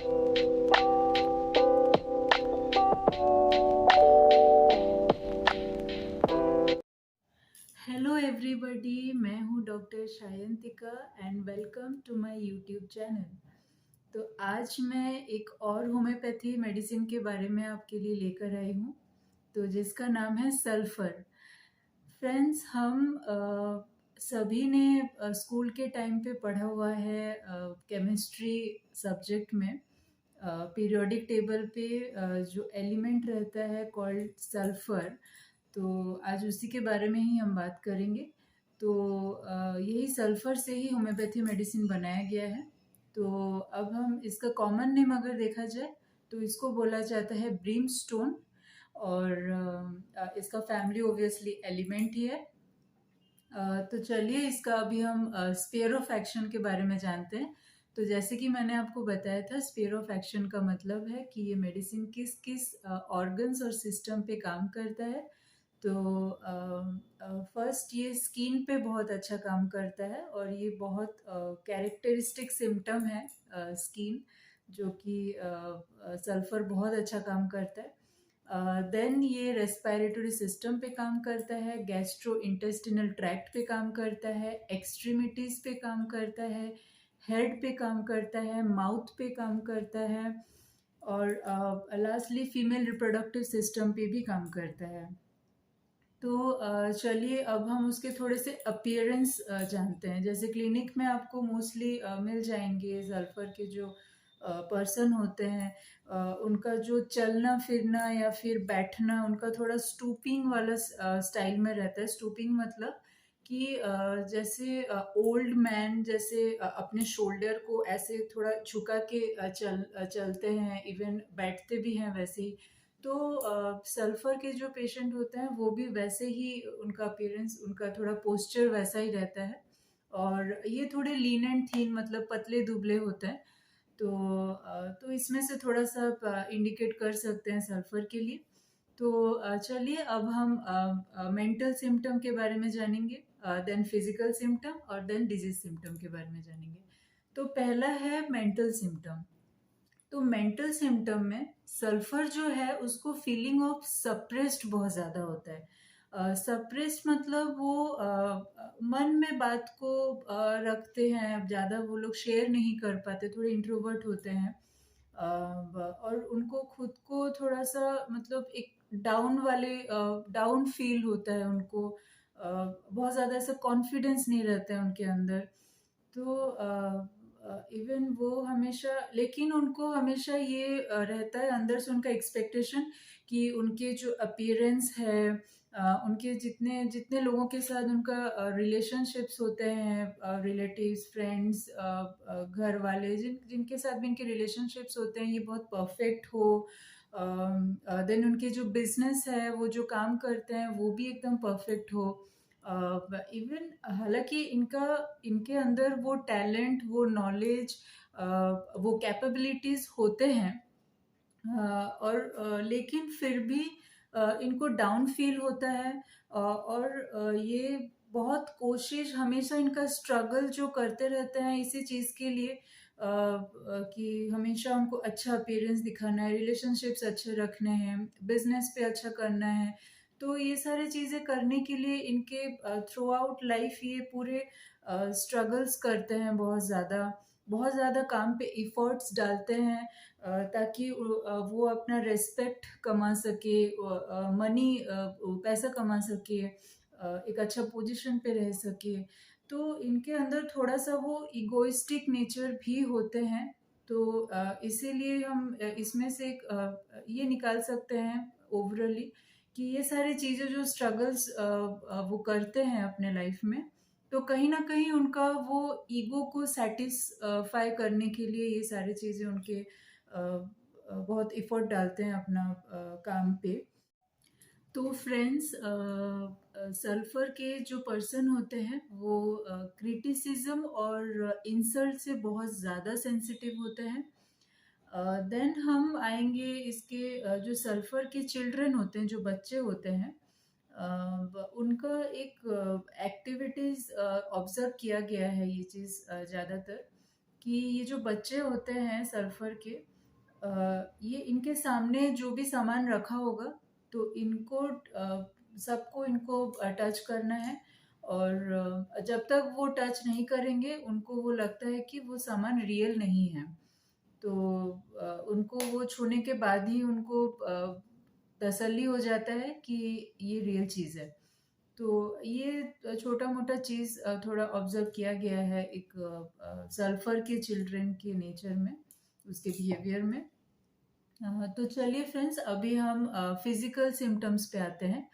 Hello everybody, मैं हूँ doctor Shayantika and welcome to my YouTube channel. तो आज मैं एक और होम्योपैथी मेडिसिन के बारे में आपके लिए लेकर आई हूँ, तो जिसका नाम है सल्फ़र। फ्रेंड्स, हम सभी ने स्कूल के टाइम पे पढ़ा हुआ है केमिस्ट्री सब्जेक्ट में। पीरियोडिक टेबल पे जो एलिमेंट रहता है कॉल्ड सल्फ़र, तो आज उसी के बारे में ही हम बात करेंगे। तो यही सल्फ़र से ही होम्योपैथी मेडिसिन बनाया गया है। तो अब हम इसका कॉमन नेम अगर देखा जाए तो इसको बोला जाता है ब्रीमस्टोन, और इसका फैमिली ओबियसली एलिमेंट ही है। तो चलिए इसका अभी हम स्फीयर ऑफ एक्शन के बारे में जानते हैं। तो जैसे कि मैंने आपको बताया था, स्फीयर ऑफ एक्शन का मतलब है कि ये मेडिसिन किस किस ऑर्गन्स और सिस्टम पे काम करता है। तो फर्स्ट ये स्किन पे बहुत अच्छा काम करता है, और ये बहुत कैरेक्टरिस्टिक सिम्टम है स्किन, जो कि सल्फर बहुत अच्छा काम करता है। देन ये रेस्पिरेटरी सिस्टम पे काम करता है, गैस्ट्रो इंटेस्टिनल ट्रैक्ट पे काम करता है, एक्सट्रीमिटीज़ पे काम करता है, हेड पे काम करता है, माउथ पे काम करता है, और लास्टली फीमेल रिप्रोडक्टिव सिस्टम पे भी काम करता है। तो चलिए अब हम उसके थोड़े से अपीयरेंस जानते हैं। जैसे क्लिनिक में आपको मोस्टली मिल जाएंगे सल्फर के जो पर्सन होते हैं, उनका जो चलना फिरना या फिर बैठना उनका थोड़ा स्टूपिंग वाला स्टाइल में रहता है। स्टूपिंग मतलब कि जैसे ओल्ड मैन जैसे अपने शोल्डर को ऐसे थोड़ा झुका के चलते हैं, इवन बैठते भी हैं वैसे ही। तो सल्फर के जो पेशेंट होते हैं वो भी वैसे ही, उनका अपीयरेंस, उनका थोड़ा पोस्चर वैसा ही रहता है, और ये थोड़े लीन एंड थीन मतलब पतले दुबले होते हैं। तो इसमें से थोड़ा सा आप इंडिकेट कर सकते हैं सल्फर के लिए। तो चलिए अब हम मेंटल सिम्टम के बारे में जानेंगे, देन फिजिकल सिम्टम, और देन डिजीज सिम्टम के बारे में जानेंगे। तो पहला है मेंटल सिम्टम। तो मेंटल सिम्टम में सल्फर जो है उसको फीलिंग ऑफ सप्रेस्ड बहुत ज़्यादा होता है। सप्रेस्ड मतलब वो मन में बात को रखते हैं, ज़्यादा वो लोग शेयर नहीं कर पाते, थोड़े इंट्रोवर्ट होते हैं। और उनको खुद को थोड़ा सा मतलब एक डाउन फील होता है उनको। बहुत ज़्यादा ऐसा कॉन्फिडेंस नहीं रहता है उनके अंदर। तो इवन वो हमेशा, लेकिन उनको हमेशा ये रहता है अंदर से उनका एक्सपेक्टेशन कि उनके जो अपीयरेंस है, उनके जितने जितने लोगों के साथ उनका रिलेशनशिप्स होते हैं, रिलेटिव्स, फ्रेंड्स, घर वाले, जिनके साथ भी इनके रिलेशनशिप्स होते हैं, ये बहुत परफेक्ट हो। देन उनके जो बिजनेस है, वो जो काम करते हैं वो भी एकदम परफेक्ट हो। इवन हालांकि इनका इनके अंदर वो टैलेंट, वो नॉलेज, वो कैपेबिलिटीज होते हैं, और लेकिन फिर भी इनको डाउन फील होता है। और ये बहुत कोशिश, हमेशा इनका स्ट्रगल जो करते रहते हैं इसी चीज़ के लिए, कि हमेशा उनको अच्छा अपीयरेंस दिखाना है, रिलेशनशिप्स अच्छे रखने हैं, बिजनेस पे अच्छा करना है। तो ये सारी चीज़ें करने के लिए इनके थ्रू आउट लाइफ ये पूरे स्ट्रगल्स करते हैं, बहुत ज़्यादा काम पे इफ़र्ट्स डालते हैं, ताकि वो अपना रेस्पेक्ट कमा सके, मनी, पैसा कमा सके, एक अच्छा पोजीशन पे रह सके। तो इनके अंदर थोड़ा सा वो इगोइस्टिक नेचर भी होते हैं। तो इसीलिए हम इसमें से एक ये निकाल सकते हैं ओवरऑली कि ये सारी चीज़ें जो स्ट्रगल्स वो करते हैं अपने लाइफ में, तो कहीं ना कहीं उनका वो ईगो को सेटिस्फाई करने के लिए ये सारी चीज़ें उनके बहुत इफ़र्ट डालते हैं अपना काम पे। तो फ्रेंड्स, सल्फर के जो पर्सन होते हैं वो क्रिटिसिज्म और इंसल्ट से बहुत ज़्यादा सेंसिटिव होते हैं। देन हम आएंगे इसके जो सल्फर के चिल्ड्रन होते हैं, जो बच्चे होते हैं, उनका एक एक्टिविटीज़ ऑब्जर्व किया गया है, ये चीज़ ज़्यादातर, कि ये जो बच्चे होते हैं सल्फर के, ये इनके सामने जो भी सामान रखा होगा तो इनको सबको इनको टच करना है, और जब तक वो टच नहीं करेंगे उनको वो लगता है कि वो सामान रियल नहीं है। तो उनको वो छूने के बाद ही उनको तसल्ली हो जाता है कि ये रियल चीज़ है। तो ये छोटा-मोटा चीज़ थोड़ा ऑब्ज़र्व किया गया है एक सल्फ़र के चिल्ड्रन के नेचर में, उसके बिहेवियर में। तो चलिए फ्रेंड्स, अभी हम फिज़िकल सिम्पटम्स पे आते हैं।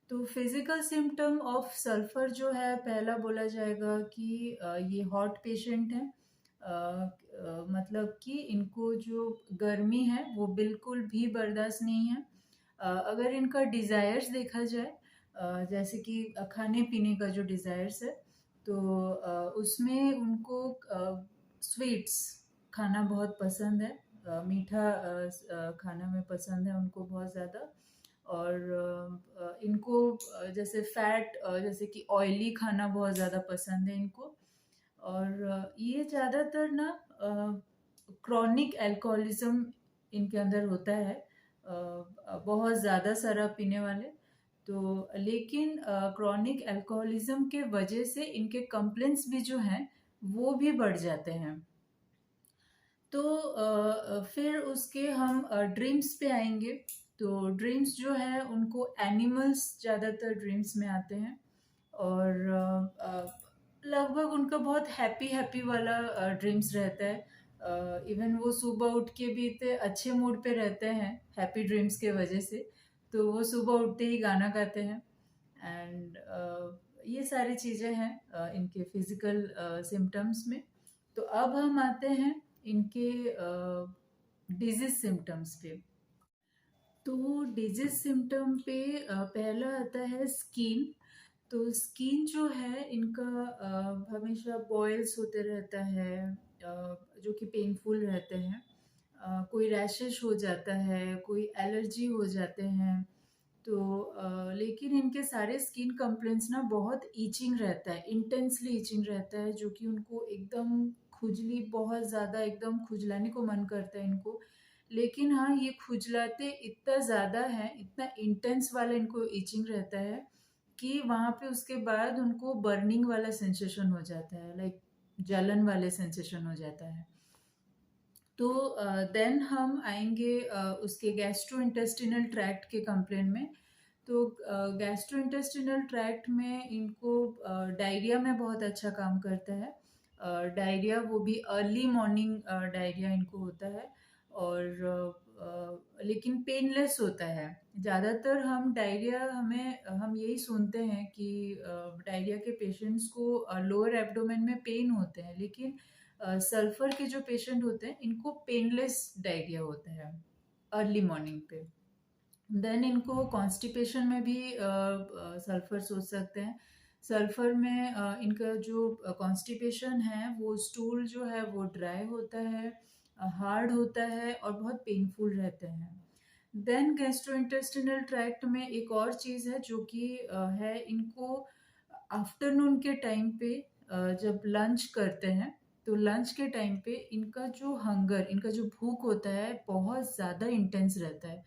तो फिज़िकल सिम्पटम ऑफ सल्फ़र जो है, पहला बोला जाएगा कि ये हॉट पेशेंट हैं। मतलब कि इनको जो गर्मी है वो बिल्कुल भी बर्दाश्त नहीं है। अगर इनका डिज़ायर्स देखा जाए, जैसे कि खाने-पीने का जो डिज़ायर्स है, तो उसमें उनको स्वीट्स खाना बहुत पसंद है। मीठा खाना में पसंद है उनको बहुत ज़्यादा। और इनको जैसे फैट, जैसे कि ऑयली खाना बहुत ज़्यादा पसंद है इनको। और ये ज़्यादातर ना क्रॉनिक अल्कोहलिज्म इनके अंदर होता है, बहुत ज़्यादा शराब पीने वाले। तो लेकिन क्रॉनिक अल्कोहलिज्म के वजह से इनके कंप्लेंट्स भी जो हैं वो भी बढ़ जाते हैं। तो फिर उसके हम ड्रीम्स पे आएंगे। तो ड्रीम्स जो है उनको एनिमल्स ज़्यादातर ड्रीम्स में आते हैं, और लगभग उनका बहुत हैप्पी हैप्पी वाला ड्रीम्स रहता है। इवन वो सुबह उठ के भी इतने अच्छे मूड पे रहते हैं हैप्पी ड्रीम्स के वजह से, तो वो सुबह उठते ही गाना गाते हैं। एंड ये सारी चीज़ें हैं इनके फिजिकल सिम्टम्स में। तो अब हम आते हैं इनके डिजीज सिम्टम्स पे। तो डिजीज सिम्टम पे पहला आता है स्किन। तो स्किन जो है इनका हमेशा बॉयल्स होते रहता है, जो कि पेनफुल रहते हैं। कोई रैशेस हो जाता है, कोई एलर्जी हो जाते हैं। तो लेकिन इनके सारे स्किन कंप्लेंट्स ना बहुत ईचिंग रहता है, इंटेंसली ईचिंग रहता है, जो कि उनको एकदम खुजली, बहुत ज़्यादा एकदम खुजलाने को मन करता है इनको। लेकिन हाँ, ये खुजलाते इतना ज़्यादा है, इतना इंटेंस वाला इनको ईचिंग रहता है कि वहाँ पे उसके बाद उनको बर्निंग वाला सेंसेशन हो जाता है, लाइक जलन वाले सेंसेशन हो जाता है। तो देन हम आएंगे उसके गैस्ट्रो इंटेस्टिनल ट्रैक्ट के कंप्लेन में। तो गैस्ट्रो इंटेस्टिनल ट्रैक्ट में इनको डायरिया में बहुत अच्छा काम करता है। डायरिया वो भी अर्ली मॉर्निंग डायरिया इनको होता है, और लेकिन पेनलेस होता है। ज़्यादातर हम डायरिया हमें हम यही सुनते हैं कि डायरिया के पेशेंट्स को लोअर एब्डोमेन में पेन होते हैं, लेकिन सल्फर के जो पेशेंट होते हैं इनको पेनलेस डायरिया होता है अर्ली मॉर्निंग पे। देन इनको कॉन्स्टिपेशन में भी सल्फर सोच सकते हैं। सल्फर में इनका जो कॉन्स्टिपेशन है, वो स्टूल जो है वो ड्राई होता है, हार्ड होता है, और बहुत पेनफुल रहते हैं। देन गैस्ट्रोइंटेस्टिनल ट्रैक्ट में एक और चीज़ है जो कि है इनको आफ्टरनून के टाइम पे, जब लंच करते हैं, तो लंच के टाइम पे इनका जो हंगर, इनका जो भूख होता है बहुत ज़्यादा इंटेंस रहता है।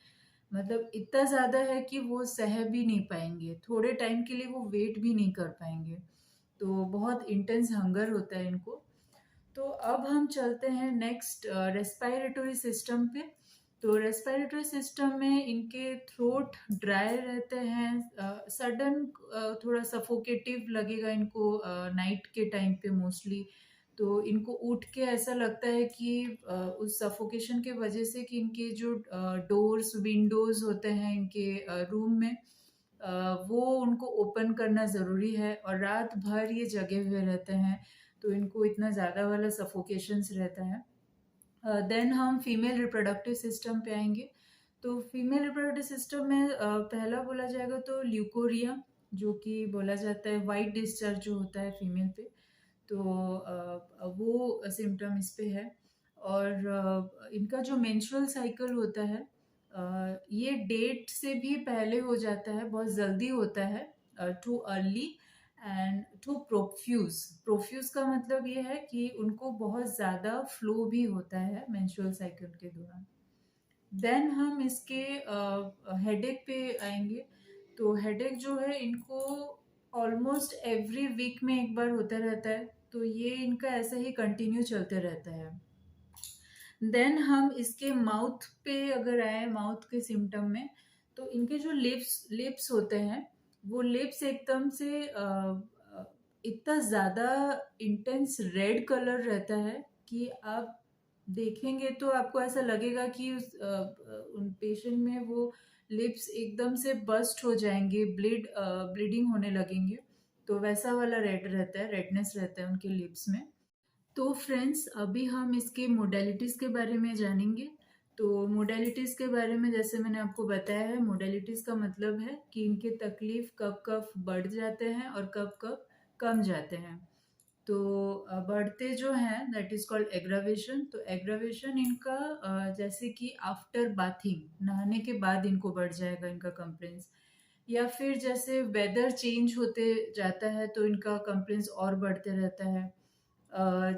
मतलब इतना ज़्यादा है कि वो सह भी नहीं पाएंगे, थोड़े टाइम के लिए वो वेट भी नहीं कर पाएंगे। तो बहुत इंटेंस हंगर होता है इनको। तो अब हम चलते हैं नेक्स्ट रेस्पिरेटरी सिस्टम पे। तो रेस्पिरेटरी सिस्टम में इनके थ्रोट ड्राई रहते हैं, सडन थोड़ा सफोकेटिव लगेगा इनको नाइट के टाइम पे मोस्टली। तो इनको उठ के ऐसा लगता है कि उस सफोकेशन के वजह से कि इनके जो डोर्स विंडोज होते हैं इनके रूम में, वो उनको ओपन करना ज़रूरी है, और रात भर ये जगे हुए रहते हैं, तो इनको इतना ज़्यादा वाला सफोकेशंस रहता है। देन हम फीमेल रिप्रोडक्टिव सिस्टम पे आएंगे। तो फीमेल रिप्रोडक्टिव सिस्टम में पहला बोला जाएगा तो ल्यूकोरिया, जो कि बोला जाता है वाइट डिस्चार्ज जो होता है फीमेल पे। तो वो सिम्टम इस पे है। और इनका जो मेंस्ट्रुअल साइकिल होता है, ये डेट से भी पहले हो जाता है, बहुत जल्दी होता है, too early and too profuse. Profuse का मतलब ये है कि उनको बहुत ज़्यादा फ्लो भी होता है मेंस्ट्रुअल साइकिल के दौरान। देन हम इसके हेडेक पे आएंगे। तो हेडेक जो है इनको ऑलमोस्ट एवरी वीक में एक बार होता रहता है, तो ये इनका ऐसा ही कंटिन्यू चलते रहता है। देन हम इसके माउथ पे अगर आए, माउथ के सिम्टम में, तो इनके जो लिप्स लिप्स होते हैं, वो लिप्स एकदम से इतना ज़्यादा इंटेंस रेड कलर रहता है कि आप देखेंगे तो आपको ऐसा लगेगा कि उन पेशेंट में वो लिप्स एकदम से बस्ट हो जाएंगे, ब्लीडिंग होने लगेंगे। तो वैसा वाला रेड रहता है, रेडनेस रहता है उनके लिप्स में। तो फ्रेंड्स, अभी हम इसके मोडेलिटीज़ के बारे में जानेंगे। तो मोडेलिटीज़ के बारे में जैसे मैंने आपको बताया है, मोडेलिटीज़ का मतलब है कि इनके तकलीफ कब कब बढ़ जाते हैं और कब कब कम जाते हैं। तो बढ़ते जो हैं दैट इज़ कॉल्ड एग्रावेशन। तो एग्रावेशन इनका जैसे कि आफ्टर बाथिंग, नहाने के बाद इनको बढ़ जाएगा इनका कंप्लेंस, या फिर जैसे वेदर चेंज होते जाता है तो इनका कंप्लेंस और बढ़ते रहता है।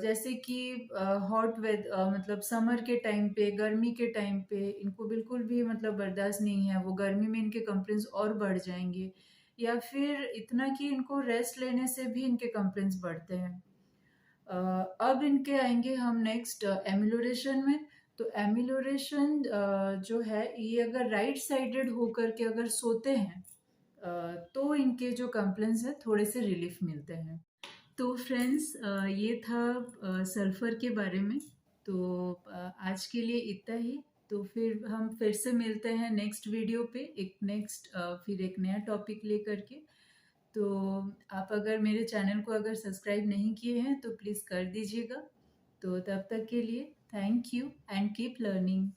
जैसे कि हॉट वेद मतलब समर के टाइम पे, गर्मी के टाइम पे इनको बिल्कुल भी मतलब बर्दाश्त नहीं है, वो गर्मी में इनके कंप्लेंट्स और बढ़ जाएंगे। या फिर इतना कि इनको रेस्ट लेने से भी इनके कंप्लेंट्स बढ़ते हैं। अब इनके आएंगे हम नेक्स्ट एमिलोरेशन में। तो एमिलोरेशन जो है, ये अगर राइट साइडेड होकर के अगर सोते हैं तो इनके जो कंप्लेंट्स हैं थोड़े से रिलीफ मिलते हैं। तो फ्रेंड्स, ये था सल्फ़र के बारे में। तो आज के लिए इतना ही। तो फिर हम फिर से मिलते हैं नेक्स्ट वीडियो पे, एक नेक्स्ट फिर एक नया टॉपिक लेकर के। तो आप अगर मेरे चैनल को अगर सब्सक्राइब नहीं किए हैं तो प्लीज़ कर दीजिएगा। तो तब तक के लिए thank you and keep learning.